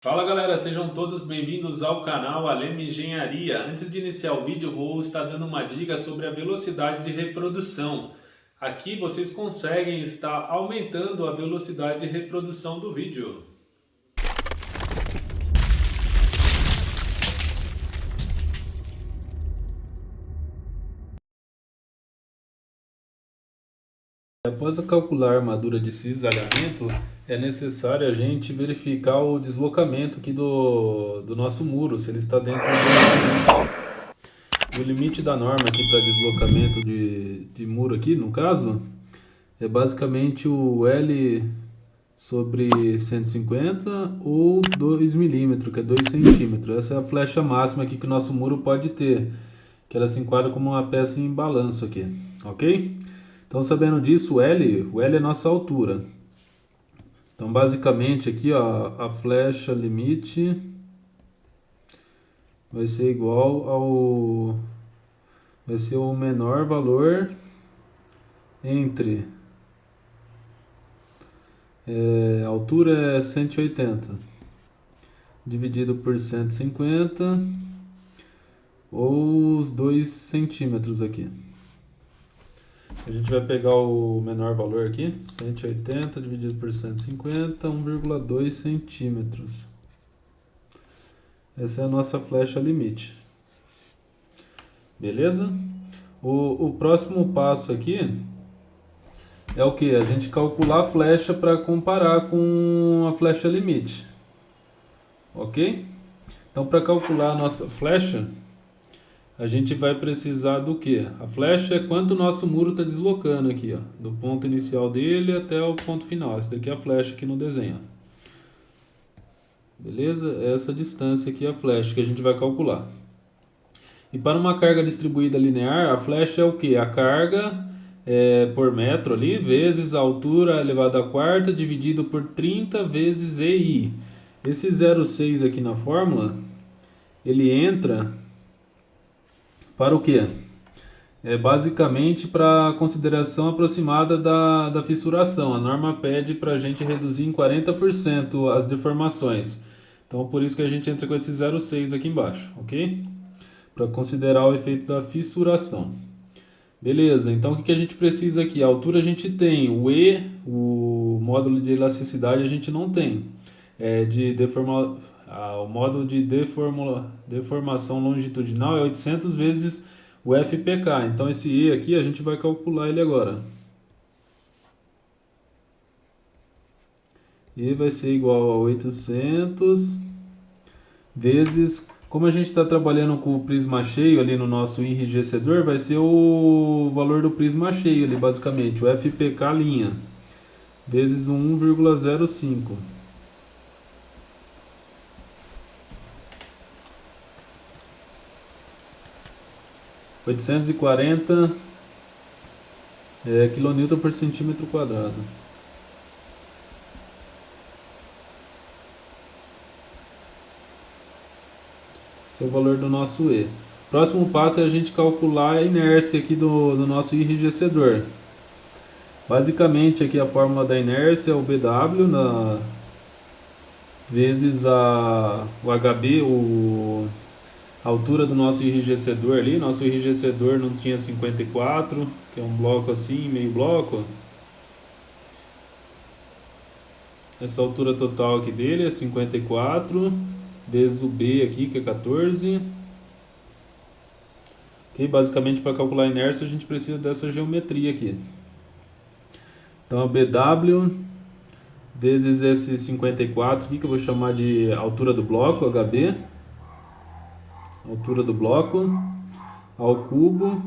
Fala galera, sejam todos bem-vindos ao canal Aleme Engenharia. Antes de iniciar o vídeo, vou estar dando uma dica sobre a velocidade de reprodução. Aqui vocês conseguem estar aumentando a velocidade de reprodução do vídeo. Após calcular a armadura de cisalhamento, é necessário a gente verificar o deslocamento aqui do nosso muro, se ele está dentro do limite. O limite da norma aqui para deslocamento de muro aqui, no caso, é basicamente o L sobre 150 ou 2 milímetros, que é 2 centímetros. Essa é a flecha máxima aqui que o nosso muro pode ter, que ela se enquadra como uma peça em balanço aqui, ok? Então, sabendo disso, o L é nossa altura. Então, basicamente aqui, ó, a flecha limite vai ser igual ao... vai ser o menor valor entre... a altura é 180, dividido por 150, ou os 2 centímetros aqui. A gente vai pegar o menor valor aqui, 180 dividido por 150, 1,2 centímetros. Essa é a nossa flecha limite. Beleza? O próximo passo aqui é o que? A gente calcular a flecha para comparar com a flecha limite. Ok? Então, para calcular a nossa flecha, a gente vai precisar do que? A flecha é quanto o nosso muro está deslocando aqui, ó, do ponto inicial dele até o ponto final. Essa daqui é a flecha aqui no desenho. Beleza? Essa distância aqui é a flecha que a gente vai calcular. E para uma carga distribuída linear, a flecha é o que? A carga por metro ali, vezes a altura elevado à quarta, dividido por 30 vezes EI. Esse 0,6 aqui na fórmula, ele entra para o quê? É basicamente para consideração aproximada da fissuração. A norma pede para a gente reduzir em 40% as deformações. Então, por isso que a gente entra com esse 0,6 aqui embaixo, ok? Para considerar o efeito da fissuração. Beleza, então o que a gente precisa aqui? A altura a gente tem, o E, o módulo de elasticidade a gente não tem. O módulo de deformação longitudinal é 800 vezes o FPK. Então esse E aqui a gente vai calcular ele agora. E vai ser igual a 800 vezes... Como a gente está trabalhando com o prisma cheio ali no nosso enrijecedor, vai ser o valor do prisma cheio ali, basicamente, o FPK linha, vezes 1,05. 840 kN por centímetro quadrado. Esse é o valor do nosso E. Próximo passo é a gente calcular a inércia aqui do nosso enrijecedor. Basicamente aqui a fórmula da inércia é o BW vezes o HB, a altura do nosso enrijecedor ali. Nosso enrijecedor não tinha 54, que é um bloco assim, meio bloco. Essa altura total aqui dele é 54, vezes o B aqui, que é 14. Ok, basicamente para calcular a inércia a gente precisa dessa geometria aqui. Então a BW vezes esse 54 aqui, que eu vou chamar de altura do bloco, HB. Altura do bloco ao cubo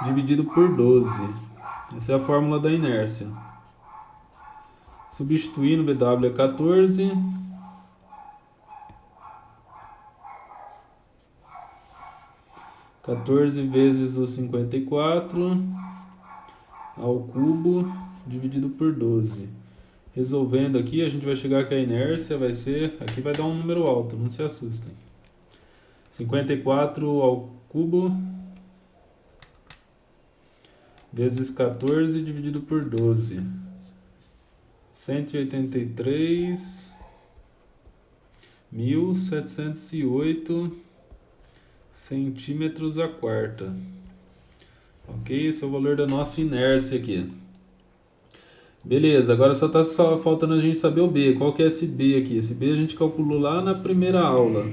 dividido por 12. Essa é a fórmula da inércia. Substituindo, BW é 14. 14 vezes o 54 ao cubo dividido por 12. Resolvendo aqui, a gente vai chegar que a inércia vai ser... Aqui vai dar um número alto, não se assustem. 54 ao cubo vezes 14 dividido por 12. 183.708 centímetros a quarta. Ok? Esse é o valor da nossa inércia aqui. Beleza, agora só faltando a gente saber o B. Qual que é esse B aqui? Esse B a gente calculou lá na primeira aula.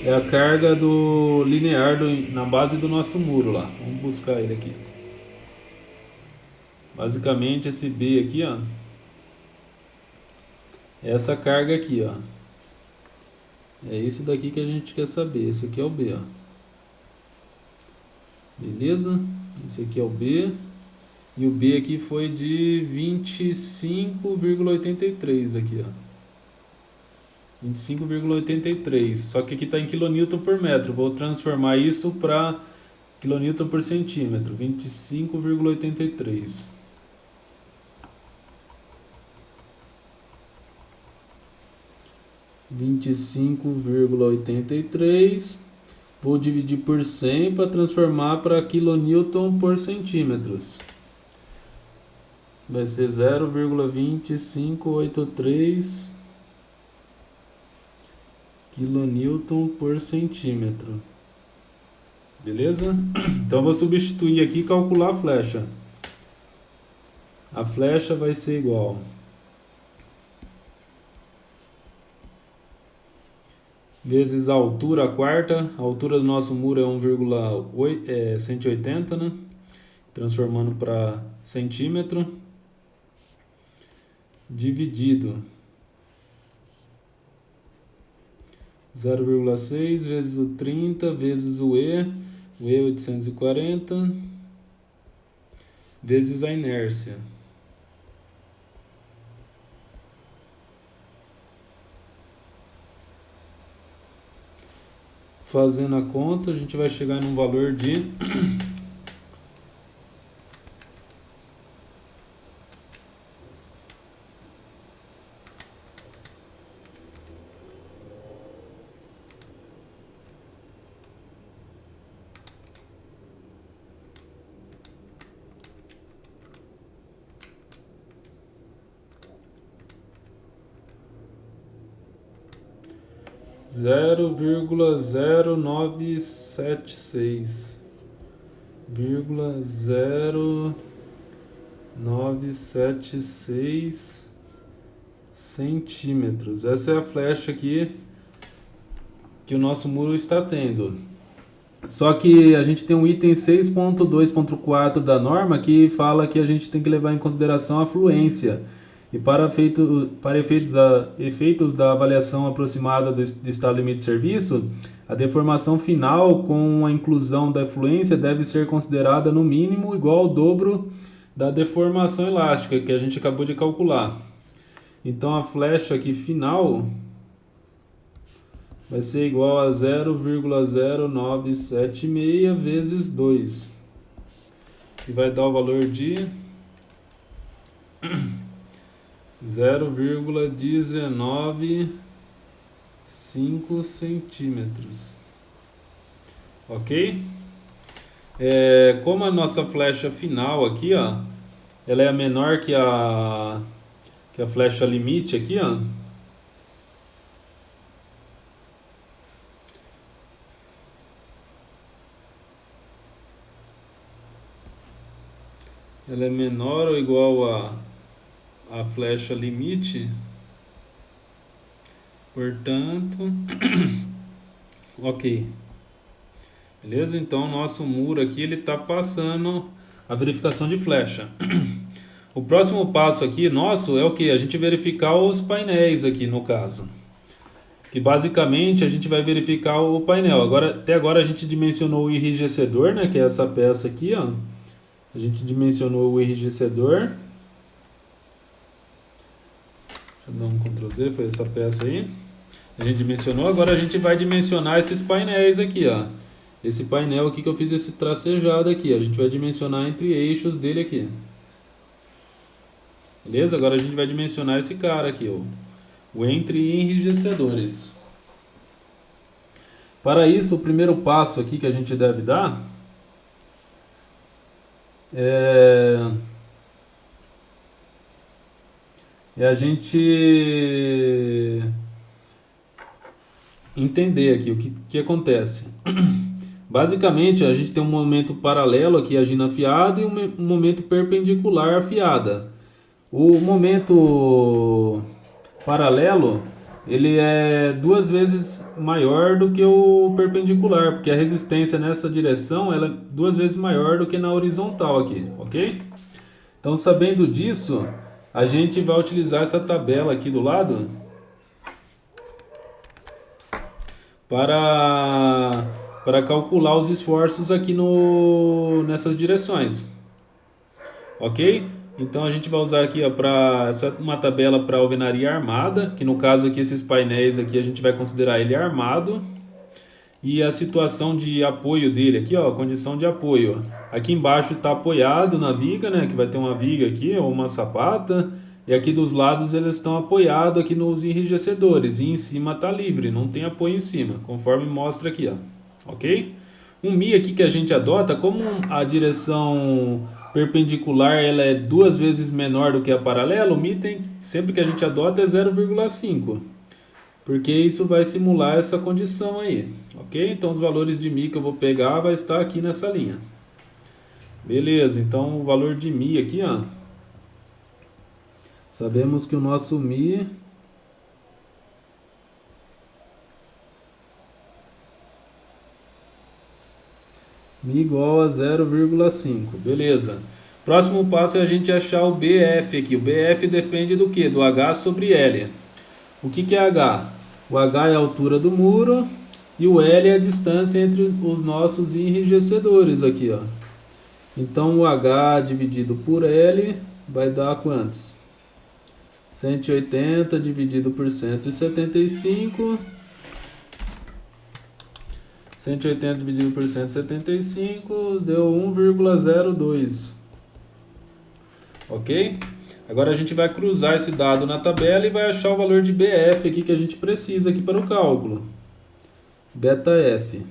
É a carga do linear na base do nosso muro lá. Vamos buscar ele aqui. Basicamente esse B aqui, ó. É essa carga aqui, ó. É isso daqui que a gente quer saber. Esse aqui é o B, ó. Beleza? Esse aqui é o B. E o B aqui foi de 25,83 aqui, ó. 25,83. Só que aqui está em quilonewton por metro. Vou transformar isso para quilonewton por centímetro. 25,83. Vou dividir por 100 para transformar para quilonewton por centímetros. Vai ser 0,2583 quilonewton por centímetro. Beleza? Então vou substituir aqui e calcular a flecha. A flecha vai ser igual vezes a altura, a quarta. A altura do nosso muro é 180, né? Transformando para centímetro. Dividido 0,6 vezes o 30 vezes o E é 840, vezes a inércia. Fazendo a conta, a gente vai chegar num valor de 0,0976 centímetros. Essa é a flecha aqui que o nosso muro está tendo. Só que a gente tem um item 6.2.4 da norma que fala que a gente tem que levar em consideração a fluência. E para efeitos da avaliação aproximada do estado limite de serviço, a deformação final com a inclusão da fluência deve ser considerada no mínimo igual ao dobro da deformação elástica que a gente acabou de calcular. Então a flecha aqui final vai ser igual a 0,0976 vezes 2. Que vai dar o valor de 0,195 centímetros. Ok? Como a nossa flecha final aqui, ó, ela é menor que a flecha limite aqui, ó. Ela é menor ou igual a flecha limite. Portanto, ok. Beleza? Então, o nosso muro aqui ele está passando a verificação de flecha. O próximo passo aqui nosso é o que? A gente verificar os painéis aqui no caso. Que basicamente a gente vai verificar o painel. Até agora a gente dimensionou o enrijecedor, né? Que é essa peça aqui, ó. A gente dimensionou o enrijecedor. Deixa eu dar um Ctrl Z, foi essa peça aí. A gente dimensionou, agora a gente vai dimensionar esses painéis aqui, ó. Esse painel aqui que eu fiz esse tracejado aqui, a gente vai dimensionar entre eixos dele aqui. Beleza? Agora a gente vai dimensionar esse cara aqui, ó. O entre enrijecedores. Para isso, o primeiro passo aqui que a gente deve dar é a gente entender aqui o que acontece. Basicamente, a gente tem um momento paralelo aqui agindo afiada e um momento perpendicular afiada. O momento paralelo, ele é duas vezes maior do que o perpendicular, porque a resistência nessa direção ela é duas vezes maior do que na horizontal aqui, ok? Então, sabendo disso, a gente vai utilizar essa tabela aqui do lado para calcular os esforços aqui nessas direções, ok? Então a gente vai usar aqui essa uma tabela para alvenaria armada, que no caso aqui esses painéis aqui a gente vai considerar ele armado, e a situação de apoio dele aqui, ó, condição de apoio. Aqui embaixo está apoiado na viga, né, que vai ter uma viga aqui ou uma sapata, e aqui dos lados eles estão apoiados aqui nos enrijecedores, e em cima está livre, não tem apoio em cima, conforme mostra aqui, ó, ok? Um Mi aqui que a gente adota, como a direção perpendicular ela é duas vezes menor do que a paralela, o Mi tem, sempre que a gente adota é 0,5. Porque isso vai simular essa condição aí, ok? Então os valores de Mi que eu vou pegar vai estar aqui nessa linha. Beleza, então o valor de Mi aqui, ó. Sabemos que o nosso Mi igual a 0,5, beleza. Próximo passo é a gente achar o BF aqui. O BF depende do que? Do H sobre L. O que é H? O H é a altura do muro e o L é a distância entre os nossos enrijecedores aqui, ó. Então o H dividido por L vai dar quantos? 180 dividido por 175. 180 dividido por 175 deu 1,02. Ok? Agora a gente vai cruzar esse dado na tabela e vai achar o valor de BF aqui que a gente precisa aqui para o cálculo. Beta F.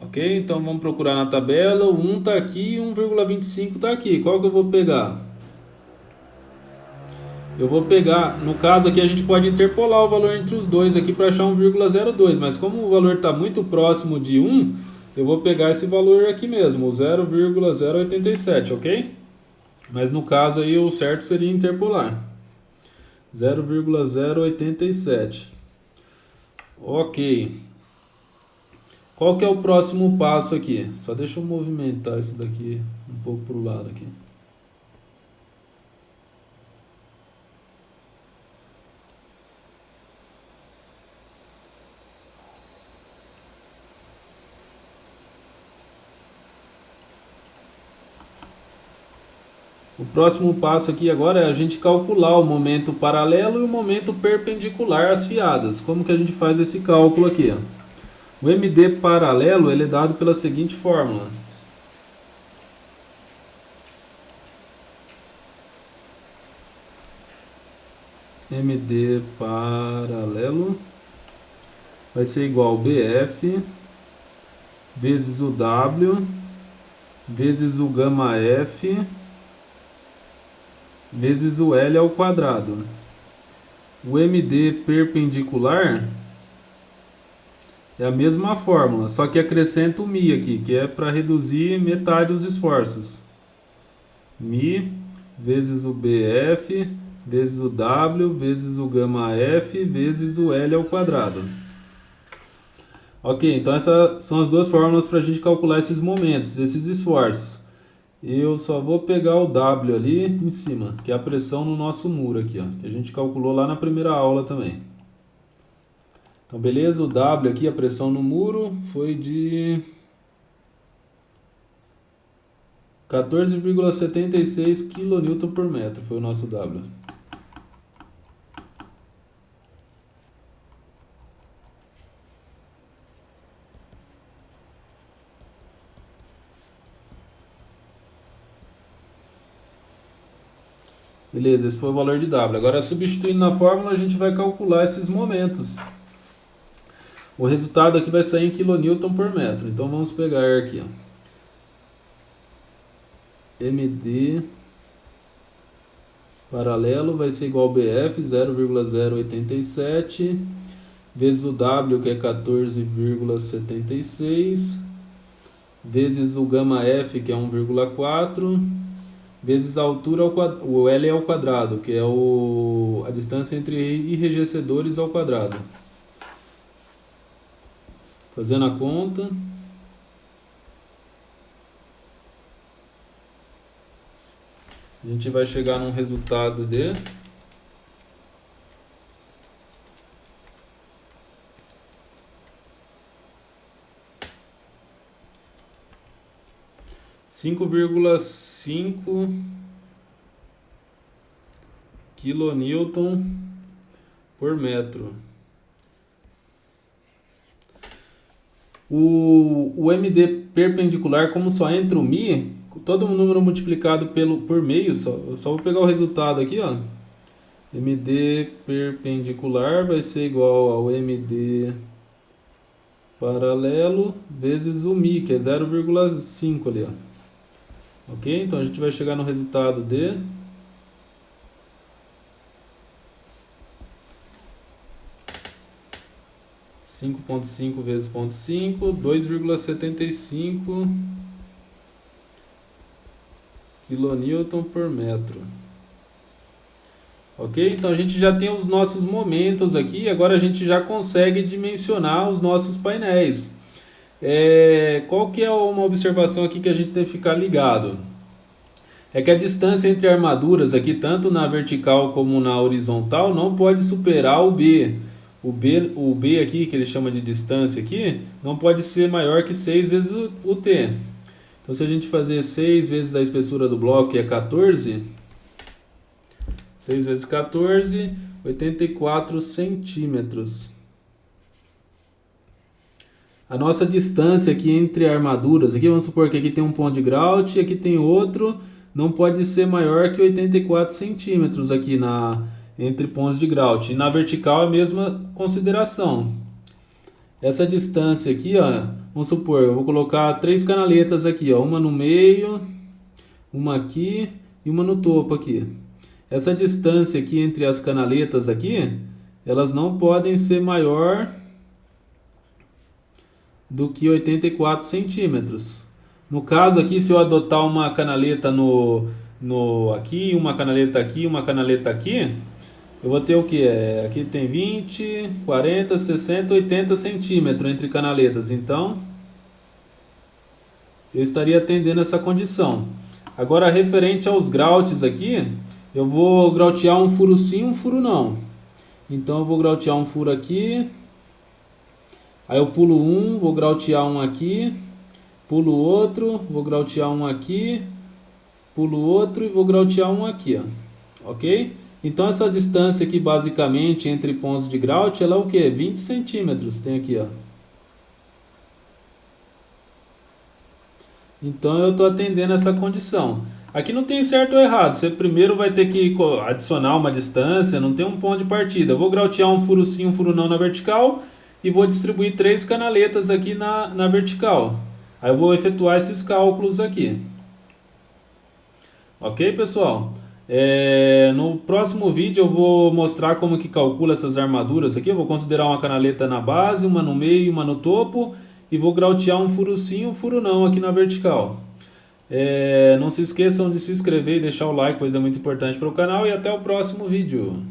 Ok? Então vamos procurar na tabela. O 1 está aqui e 1,25 está aqui. Qual que eu vou pegar? Eu vou pegar, no caso aqui a gente pode interpolar o valor entre os dois aqui para achar 1,02, mas como o valor está muito próximo de 1, eu vou pegar esse valor aqui mesmo, o 0,087, ok? Mas no caso aí o certo seria interpolar. 0,087. Ok. Qual que é o próximo passo aqui? Só deixa eu movimentar isso daqui um pouco para o lado aqui. O próximo passo aqui agora é a gente calcular o momento paralelo e o momento perpendicular às fiadas. Como que a gente faz esse cálculo aqui? O MD paralelo ele é dado pela seguinte fórmula. MD paralelo vai ser igual ao BF vezes o W vezes o gama F vezes o L ao quadrado. O MD perpendicular é a mesma fórmula, só que acrescenta o Mi aqui, que é para reduzir metade os esforços. Mi vezes o BF vezes o W vezes o gama F vezes o L ao quadrado. Ok, então essas são as duas fórmulas para a gente calcular esses momentos, esses esforços. Eu só vou pegar o W ali em cima, que é a pressão no nosso muro aqui, ó, que a gente calculou lá na primeira aula também. Então, beleza, o W aqui, a pressão no muro, foi de 14,76 kN por metro, foi o nosso W. Beleza, esse foi o valor de W. Agora, substituindo na fórmula, a gente vai calcular esses momentos. O resultado aqui vai sair em kN por metro. Então, vamos pegar aqui, ó. MD Paralelo vai ser igual ao BF, 0,087, vezes o W, que é 14,76, vezes o gama F, que é 1,4, vezes a altura, o L ao quadrado, que é a distância entre enrijecedores ao quadrado. Fazendo a conta, a gente vai chegar num resultado de 5,5 kN por metro. O MD perpendicular, como só entra o Mi, todo o número multiplicado por meio, só vou pegar o resultado aqui, ó. MD perpendicular vai ser igual ao MD paralelo vezes o Mi, que é 0,5 ali, ó. Ok? Então a gente vai chegar no resultado de 5,5 vezes 0,5, 2,75 kN por metro. Ok? Então a gente já tem os nossos momentos aqui, agora a gente já consegue dimensionar os nossos painéis. Qual que é uma observação aqui que a gente tem que ficar ligado? É que a distância entre armaduras aqui, tanto na vertical como na horizontal, não pode superar o B. O B aqui, que ele chama de distância aqui, não pode ser maior que 6 vezes o T. Então se a gente fazer 6 vezes a espessura do bloco, que é 14, 6 vezes 14, 84 centímetros. A nossa distância aqui entre armaduras, aqui vamos supor que aqui tem um ponto de grout e aqui tem outro, não pode ser maior que 84 centímetros aqui entre pontos de grout. E na vertical é a mesma consideração. Essa distância aqui, ó, vamos supor, eu vou colocar 3 canaletas aqui, ó, uma no meio, uma aqui e uma no topo aqui. Essa distância aqui entre as canaletas aqui, elas não podem ser maior do que 84 centímetros. No caso aqui, se eu adotar uma canaleta aqui, uma canaleta aqui, uma canaleta aqui, eu vou ter o que? Aqui tem 20, 40, 60, 80 centímetros entre canaletas. Então, eu estaria atendendo essa condição. Agora, referente aos grouts aqui, eu vou groutear um furo sim, um furo não. Então, eu vou groutear um furo aqui. Aí eu pulo um, vou groutear um aqui. Pulo outro, vou groutear um aqui. Pulo outro e vou groutear um aqui, ó. Ok? Então, essa distância aqui, basicamente, entre pontos de grout, ela é o quê? 20 centímetros. Tem aqui, ó. Então, eu estou atendendo essa condição. Aqui não tem certo ou errado. Você primeiro vai ter que adicionar uma distância, não tem um ponto de partida. Eu vou groutear um furo sim, um furo não na vertical e vou distribuir 3 canaletas aqui na vertical. Aí eu vou efetuar esses cálculos aqui. Ok, pessoal? No próximo vídeo eu vou mostrar como que calcula essas armaduras aqui. Eu vou considerar uma canaleta na base, uma no meio e uma no topo. E vou groutear um furo sim e um furo não aqui na vertical. Não se esqueçam de se inscrever e deixar o like, pois é muito importante para o canal. E até o próximo vídeo.